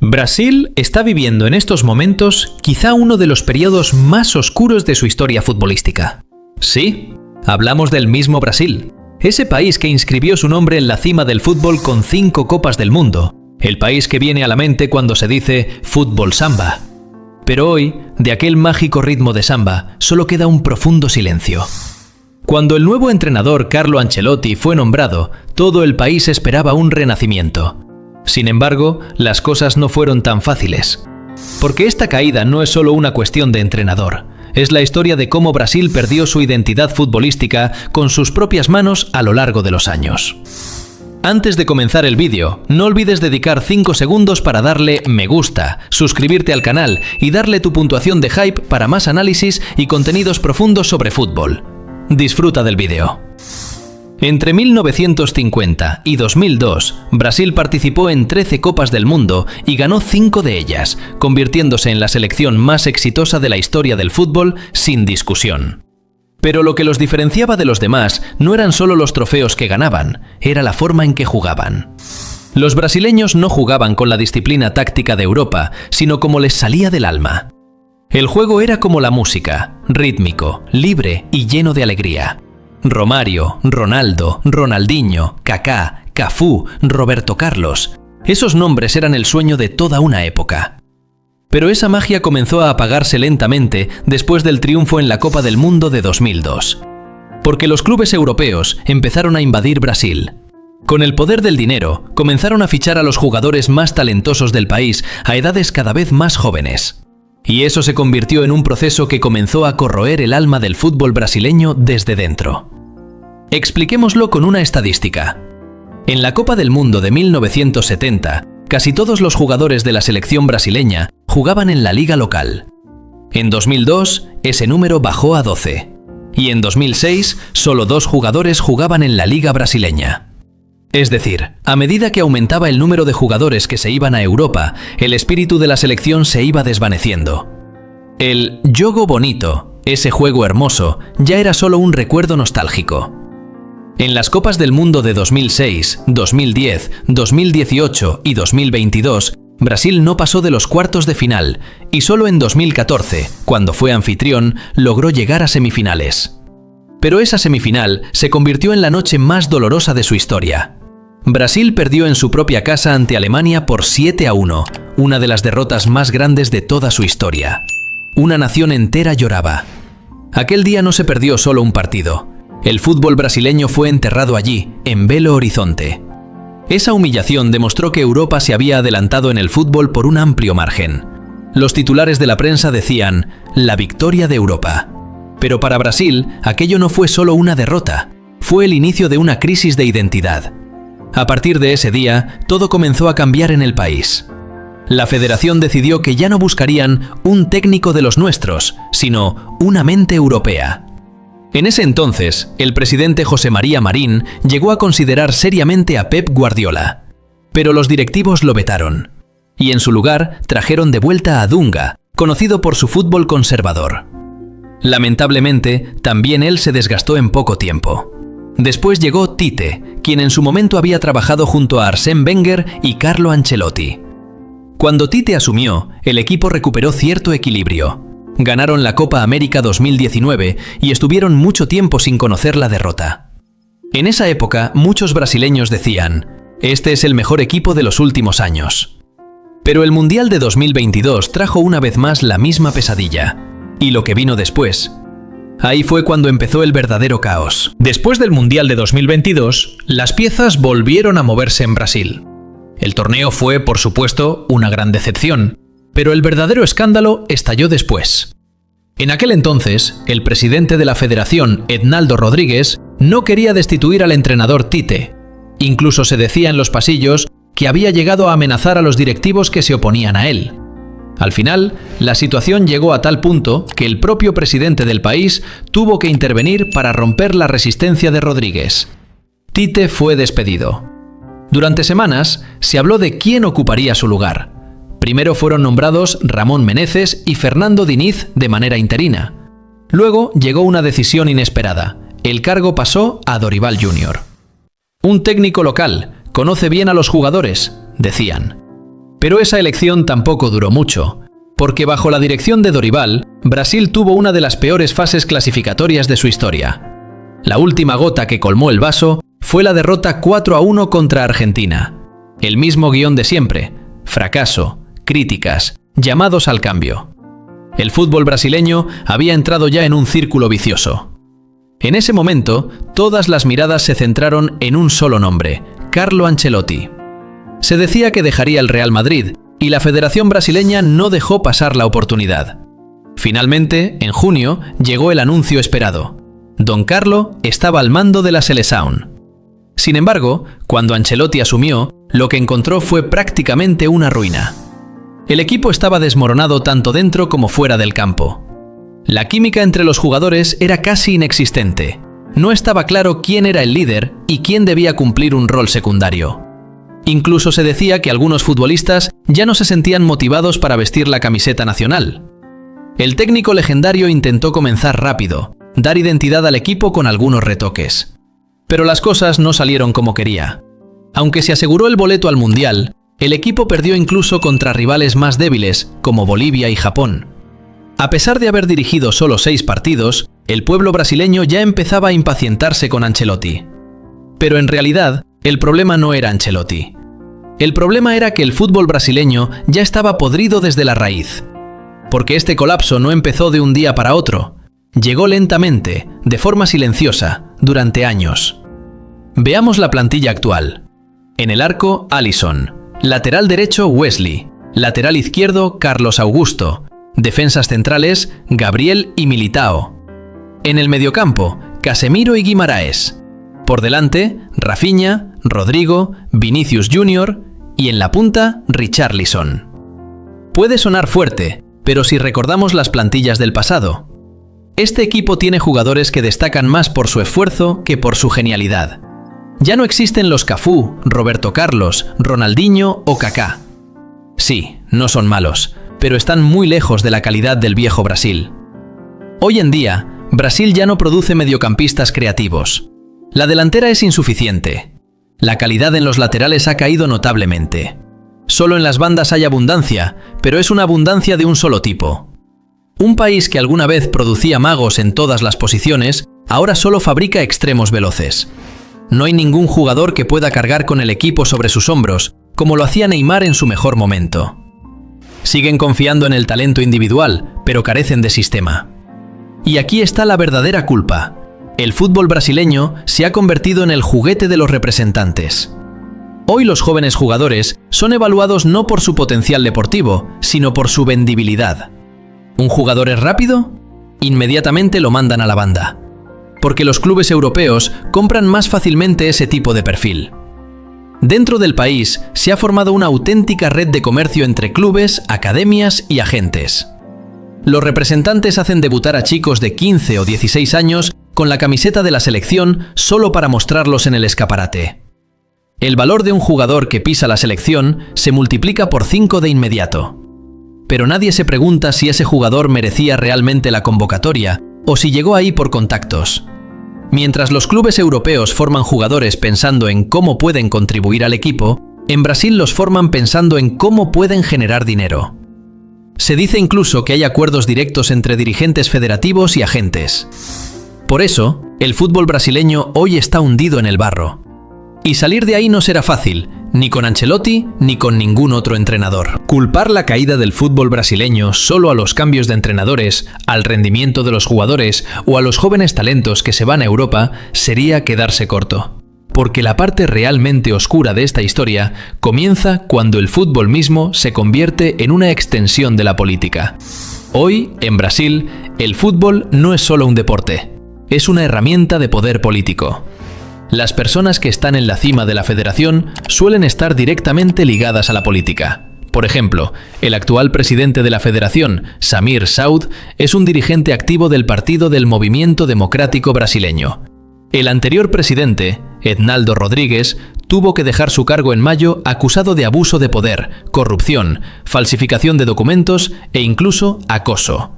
Brasil está viviendo en estos momentos quizá uno de los periodos más oscuros de su historia futbolística. Sí, hablamos del mismo Brasil, ese país que inscribió su nombre en la cima del fútbol con 5 Copas del Mundo, el país que viene a la mente cuando se dice fútbol samba. Pero hoy, de aquel mágico ritmo de samba, solo queda un profundo silencio. Cuando el nuevo entrenador Carlo Ancelotti fue nombrado, todo el país esperaba un renacimiento. Sin embargo, las cosas no fueron tan fáciles. Porque esta caída no es solo una cuestión de entrenador, es la historia de cómo Brasil perdió su identidad futbolística con sus propias manos a lo largo de los años. Antes de comenzar el vídeo, no olvides dedicar 5 segundos para darle me gusta, suscribirte al canal y darle tu puntuación de hype para más análisis y contenidos profundos sobre fútbol. Disfruta del vídeo. Entre 1950 y 2002, Brasil participó en 13 Copas del Mundo y ganó 5 de ellas, convirtiéndose en la selección más exitosa de la historia del fútbol sin discusión. Pero lo que los diferenciaba de los demás no eran solo los trofeos que ganaban, era la forma en que jugaban. Los brasileños no jugaban con la disciplina táctica de Europa, sino como les salía del alma. El juego era como la música, rítmico, libre y lleno de alegría. Romario, Ronaldo, Ronaldinho, Kaká, Cafú, Roberto Carlos. Esos nombres eran el sueño de toda una época. Pero esa magia comenzó a apagarse lentamente después del triunfo en la Copa del Mundo de 2002. Porque los clubes europeos empezaron a invadir Brasil. Con el poder del dinero, comenzaron a fichar a los jugadores más talentosos del país a edades cada vez más jóvenes. Y eso se convirtió en un proceso que comenzó a corroer el alma del fútbol brasileño desde dentro. Expliquémoslo con una estadística. En la Copa del Mundo de 1970, casi todos los jugadores de la selección brasileña jugaban en la liga local. En 2002, ese número bajó a 12. Y en 2006, solo 2 jugadores jugaban en la liga brasileña. Es decir, a medida que aumentaba el número de jugadores que se iban a Europa, el espíritu de la selección se iba desvaneciendo. El jogo bonito, ese juego hermoso, ya era solo un recuerdo nostálgico. En las Copas del Mundo de 2006, 2010, 2018 y 2022, Brasil no pasó de los cuartos de final y solo en 2014, cuando fue anfitrión, logró llegar a semifinales. Pero esa semifinal se convirtió en la noche más dolorosa de su historia. Brasil perdió en su propia casa ante Alemania por 7-1, una de las derrotas más grandes de toda su historia. Una nación entera lloraba. Aquel día no se perdió solo un partido. El fútbol brasileño fue enterrado allí, en Belo Horizonte. Esa humillación demostró que Europa se había adelantado en el fútbol por un amplio margen. Los titulares de la prensa decían, la victoria de Europa. Pero para Brasil, aquello no fue solo una derrota, fue el inicio de una crisis de identidad. A partir de ese día, todo comenzó a cambiar en el país. La federación decidió que ya no buscarían un técnico de los nuestros, sino una mente europea. En ese entonces, el presidente José María Marín llegó a considerar seriamente a Pep Guardiola. Pero los directivos lo vetaron. Y en su lugar, trajeron de vuelta a Dunga, conocido por su fútbol conservador. Lamentablemente, también él se desgastó en poco tiempo. Después llegó Tite, quien en su momento había trabajado junto a Arsène Wenger y Carlo Ancelotti. Cuando Tite asumió, el equipo recuperó cierto equilibrio. Ganaron la Copa América 2019 y estuvieron mucho tiempo sin conocer la derrota. En esa época, muchos brasileños decían, este es el mejor equipo de los últimos años. Pero el Mundial de 2022 trajo una vez más la misma pesadilla. Y lo que vino después. Ahí fue cuando empezó el verdadero caos. Después del Mundial de 2022, las piezas volvieron a moverse en Brasil. El torneo fue, por supuesto, una gran decepción, pero el verdadero escándalo estalló después. En aquel entonces, el presidente de la federación, Ednaldo Rodríguez, no quería destituir al entrenador Tite. Incluso se decía en los pasillos que había llegado a amenazar a los directivos que se oponían a él. Al final, la situación llegó a tal punto que el propio presidente del país tuvo que intervenir para romper la resistencia de Rodríguez. Tite fue despedido. Durante semanas se habló de quién ocuparía su lugar. Primero fueron nombrados Ramón Menezes y Fernando Diniz de manera interina. Luego llegó una decisión inesperada. El cargo pasó a Dorival Jr. Un técnico local, conoce bien a los jugadores, decían. Pero esa elección tampoco duró mucho, porque bajo la dirección de Dorival, Brasil tuvo una de las peores fases clasificatorias de su historia. La última gota que colmó el vaso fue la derrota 4-1 contra Argentina. El mismo guión de siempre: fracaso, críticas, llamados al cambio. El fútbol brasileño había entrado ya en un círculo vicioso. En ese momento, todas las miradas se centraron en un solo nombre: Carlo Ancelotti. Se decía que dejaría el Real Madrid, y la Federación Brasileña no dejó pasar la oportunidad. Finalmente, en junio, llegó el anuncio esperado: Don Carlo estaba al mando de la Seleção. Sin embargo, cuando Ancelotti asumió, lo que encontró fue prácticamente una ruina. El equipo estaba desmoronado tanto dentro como fuera del campo. La química entre los jugadores era casi inexistente. No estaba claro quién era el líder y quién debía cumplir un rol secundario. Incluso se decía que algunos futbolistas ya no se sentían motivados para vestir la camiseta nacional. El técnico legendario intentó comenzar rápido, dar identidad al equipo con algunos retoques. Pero las cosas no salieron como quería. Aunque se aseguró el boleto al Mundial, el equipo perdió incluso contra rivales más débiles, como Bolivia y Japón. A pesar de haber dirigido solo 6 partidos, el pueblo brasileño ya empezaba a impacientarse con Ancelotti. Pero en realidad, el problema no era Ancelotti. El problema era que el fútbol brasileño ya estaba podrido desde la raíz. Porque este colapso no empezó de un día para otro. Llegó lentamente, de forma silenciosa, durante años. Veamos la plantilla actual. En el arco, Alisson. Lateral derecho, Wesley. Lateral izquierdo, Carlos Augusto. Defensas centrales, Gabriel y Militao. En el mediocampo, Casemiro y Guimaraes. Por delante, Rafinha, Rodrigo, Vinicius Jr. y en la punta, Richarlison. Puede sonar fuerte, pero si recordamos las plantillas del pasado, este equipo tiene jugadores que destacan más por su esfuerzo que por su genialidad. Ya no existen los Cafú, Roberto Carlos, Ronaldinho o Kaká. Sí, no son malos, pero están muy lejos de la calidad del viejo Brasil. Hoy en día, Brasil ya no produce mediocampistas creativos. La delantera es insuficiente. La calidad en los laterales ha caído notablemente. Solo en las bandas hay abundancia, pero es una abundancia de un solo tipo. Un país que alguna vez producía magos en todas las posiciones, ahora solo fabrica extremos veloces. No hay ningún jugador que pueda cargar con el equipo sobre sus hombros, como lo hacía Neymar en su mejor momento. Siguen confiando en el talento individual, pero carecen de sistema. Y aquí está la verdadera culpa. El fútbol brasileño se ha convertido en el juguete de los representantes. Hoy los jóvenes jugadores son evaluados no por su potencial deportivo, sino por su vendibilidad. ¿Un jugador es rápido? Inmediatamente lo mandan a la banda. Porque los clubes europeos compran más fácilmente ese tipo de perfil. Dentro del país se ha formado una auténtica red de comercio entre clubes, academias y agentes. Los representantes hacen debutar a chicos de 15 o 16 años con la camiseta de la selección solo para mostrarlos en el escaparate. El valor de un jugador que pisa la selección se multiplica por 5 de inmediato. Pero nadie se pregunta si ese jugador merecía realmente la convocatoria o si llegó ahí por contactos. Mientras los clubes europeos forman jugadores pensando en cómo pueden contribuir al equipo, en Brasil los forman pensando en cómo pueden generar dinero. Se dice incluso que hay acuerdos directos entre dirigentes federativos y agentes. Por eso, el fútbol brasileño hoy está hundido en el barro. Y salir de ahí no será fácil, ni con Ancelotti ni con ningún otro entrenador. Culpar la caída del fútbol brasileño solo a los cambios de entrenadores, al rendimiento de los jugadores o a los jóvenes talentos que se van a Europa sería quedarse corto. Porque la parte realmente oscura de esta historia comienza cuando el fútbol mismo se convierte en una extensión de la política. Hoy, en Brasil, el fútbol no es solo un deporte, es una herramienta de poder político. Las personas que están en la cima de la federación suelen estar directamente ligadas a la política. Por ejemplo, el actual presidente de la federación, Samir Saud, es un dirigente activo del Partido del Movimiento Democrático Brasileño. El anterior presidente, Ednaldo Rodríguez, tuvo que dejar su cargo en mayo acusado de abuso de poder, corrupción, falsificación de documentos e incluso acoso.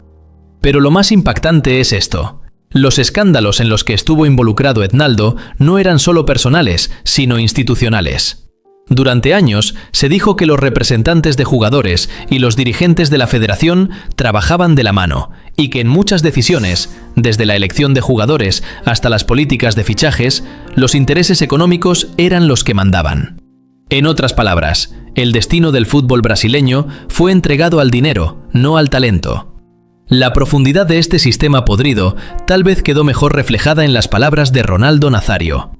Pero lo más impactante es esto. Los escándalos en los que estuvo involucrado Ednaldo no eran solo personales, sino institucionales. Durante años se dijo que los representantes de jugadores y los dirigentes de la federación trabajaban de la mano y que en muchas decisiones, desde la elección de jugadores hasta las políticas de fichajes, los intereses económicos eran los que mandaban. En otras palabras, el destino del fútbol brasileño fue entregado al dinero, no al talento. La profundidad de este sistema podrido tal vez quedó mejor reflejada en las palabras de Ronaldo Nazário.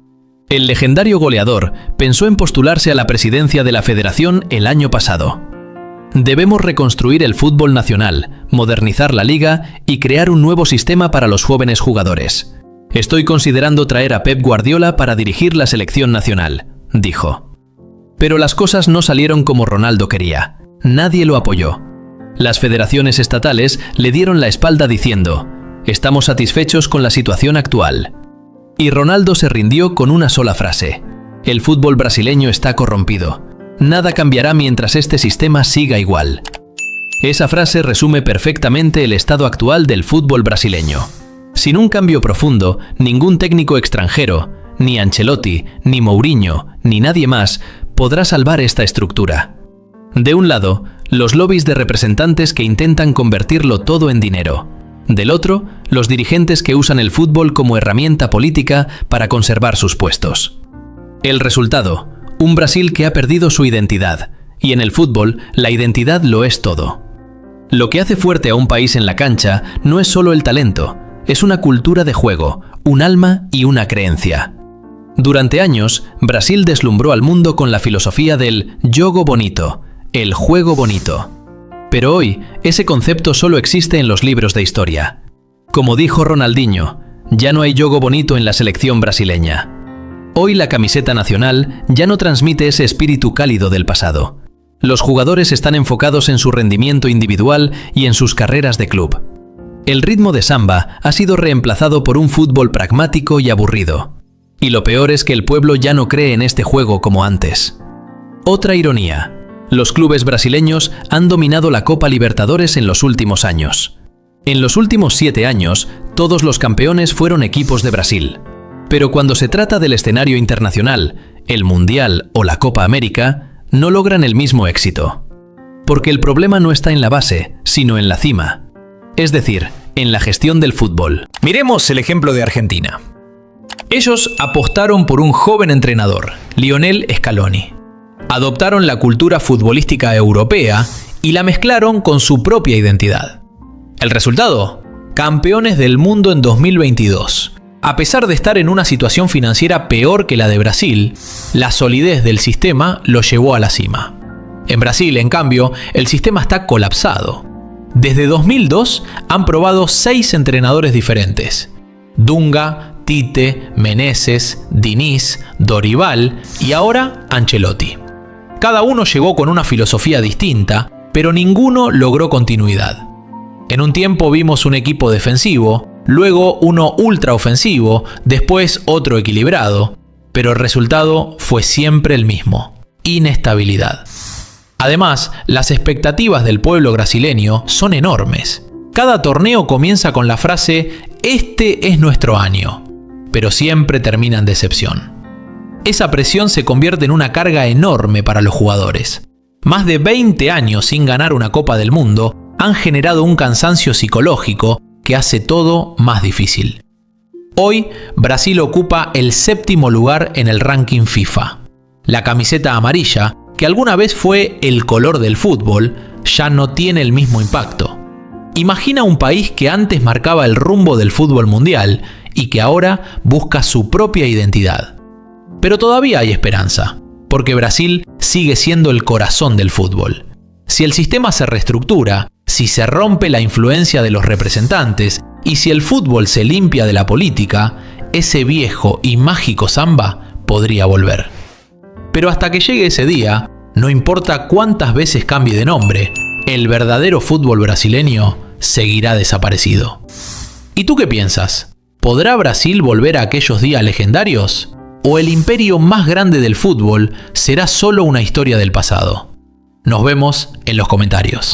El legendario goleador pensó en postularse a la presidencia de la federación el año pasado. Debemos reconstruir el fútbol nacional, modernizar la liga y crear un nuevo sistema para los jóvenes jugadores. Estoy considerando traer a Pep Guardiola para dirigir la selección nacional, dijo. Pero las cosas no salieron como Ronaldo quería. Nadie lo apoyó. Las federaciones estatales le dieron la espalda diciendo: «Estamos satisfechos con la situación actual». Y Ronaldo se rindió con una sola frase: «El fútbol brasileño está corrompido. Nada cambiará mientras este sistema siga igual». Esa frase resume perfectamente el estado actual del fútbol brasileño. Sin un cambio profundo, ningún técnico extranjero, ni Ancelotti, ni Mourinho, ni nadie más, podrá salvar esta estructura. De un lado, los lobbies de representantes que intentan convertirlo todo en dinero. Del otro, los dirigentes que usan el fútbol como herramienta política para conservar sus puestos. El resultado: un Brasil que ha perdido su identidad, y en el fútbol la identidad lo es todo. Lo que hace fuerte a un país en la cancha no es solo el talento, es una cultura de juego, un alma y una creencia. Durante años, Brasil deslumbró al mundo con la filosofía del jogo bonito, el juego bonito. Pero hoy, ese concepto solo existe en los libros de historia. Como dijo Ronaldinho, ya no hay jogo bonito en la selección brasileña. Hoy la camiseta nacional ya no transmite ese espíritu cálido del pasado. Los jugadores están enfocados en su rendimiento individual y en sus carreras de club. El ritmo de samba ha sido reemplazado por un fútbol pragmático y aburrido. Y lo peor es que el pueblo ya no cree en este juego como antes. Otra ironía: los clubes brasileños han dominado la Copa Libertadores en los últimos años. En los últimos 7 años, todos los campeones fueron equipos de Brasil. Pero cuando se trata del escenario internacional, el Mundial o la Copa América, no logran el mismo éxito. Porque el problema no está en la base, sino en la cima. Es decir, en la gestión del fútbol. Miremos el ejemplo de Argentina. Ellos apostaron por un joven entrenador, Lionel Scaloni. Adoptaron la cultura futbolística europea y la mezclaron con su propia identidad. ¿El resultado? Campeones del mundo en 2022. A pesar de estar en una situación financiera peor que la de Brasil, la solidez del sistema lo llevó a la cima. En Brasil, en cambio, el sistema está colapsado. Desde 2002 han probado 6 entrenadores diferentes: Dunga, Tite, Meneses, Diniz, Dorival y ahora Ancelotti. Cada uno llegó con una filosofía distinta, pero ninguno logró continuidad. En un tiempo vimos un equipo defensivo, luego uno ultraofensivo, después otro equilibrado, pero el resultado fue siempre el mismo: inestabilidad. Además, las expectativas del pueblo brasileño son enormes. Cada torneo comienza con la frase «Este es nuestro año», pero siempre termina en decepción. Esa presión se convierte en una carga enorme para los jugadores. Más de 20 años sin ganar una Copa del Mundo han generado un cansancio psicológico que hace todo más difícil. Hoy, Brasil ocupa el 7º lugar en el ranking FIFA. La camiseta amarilla, que alguna vez fue el color del fútbol, ya no tiene el mismo impacto. Imagina un país que antes marcaba el rumbo del fútbol mundial y que ahora busca su propia identidad. Pero todavía hay esperanza, porque Brasil sigue siendo el corazón del fútbol. Si el sistema se reestructura, si se rompe la influencia de los representantes y si el fútbol se limpia de la política, ese viejo y mágico samba podría volver. Pero hasta que llegue ese día, no importa cuántas veces cambie de nombre, el verdadero fútbol brasileño seguirá desaparecido. ¿Y tú qué piensas? ¿Podrá Brasil volver a aquellos días legendarios? ¿O el imperio más grande del fútbol será solo una historia del pasado? Nos vemos en los comentarios.